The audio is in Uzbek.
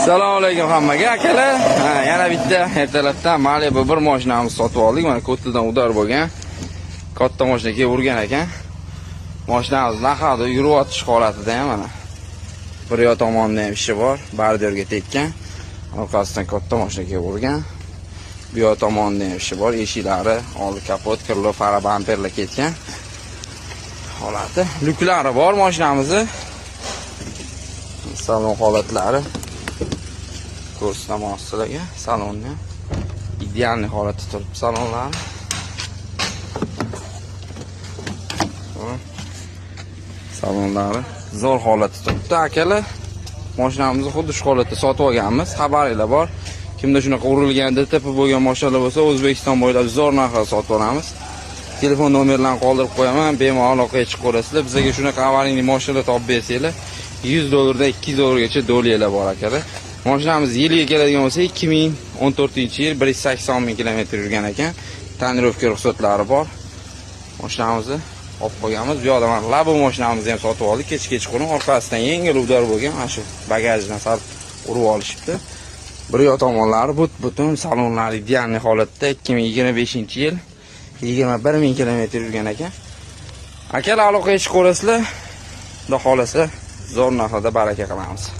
Assalomu alaykum hammaga akalar. Yana bitta ertalabdan Malibu bir mashinamiz sotib oldik. Mana ko'ttidan udar bo'lgan. Katta mashina kelib urgan ekan. Mashinamiz naqadi yurib o'tish holatida ham mana. Bir yo tomonda ham ishi bor, bardorga tekkan. Orqasidan katta mashina kelib urgan. Bu yo tomonda ham ishi bor, eshiklari, oldi kapot, kirlo, fara bamperlar ketgan. Holati, lyuklari bor mashinamizni. Salon holatlari ko'rsataman sizlarga. Salonni ideal holatda turibdi salonlar. Salonlari zo'r holatda turibdi akalar. Mashinamizni xuddi shu holatda sotib olganmiz. Xabaringlar bor. Kimda shunaqa urilgan, DTP bo'lgan mashinalar bo'lsa, O'zbekiston bo'ylab zo'r narxda sotib olamiz. Telefon nomerlarini qoldirib qo'yaman, bemalol aloqaga chiqib ko'rasizlar. Bizga shunaqa avaringli mashinalar topib bersanglar, $100 dan $200 dolyarlar bor akalar. Mashinamiz yiliga keladigan bo'lsa 2014-yil 180 ming kilometr yurgan ekan. Tonirovka ruxsatlari bor. Mashinamizni olib qo'yganmiz. Bu yoqda mana Labo mashinamizni ham sotib oldik. Kechqurun orqasidan yengil udar bo'lgan. Mana shu bagajdan sal urib olishibdi. Bir yoq tomonlari butun, salonlari ideal holatda. 2025-yil 21 ming kilometr yurgan ekan. Akalar aloqaga chiqib ko'rasizlar. Xudo xolasa zo'r narxda baraka qilamiz.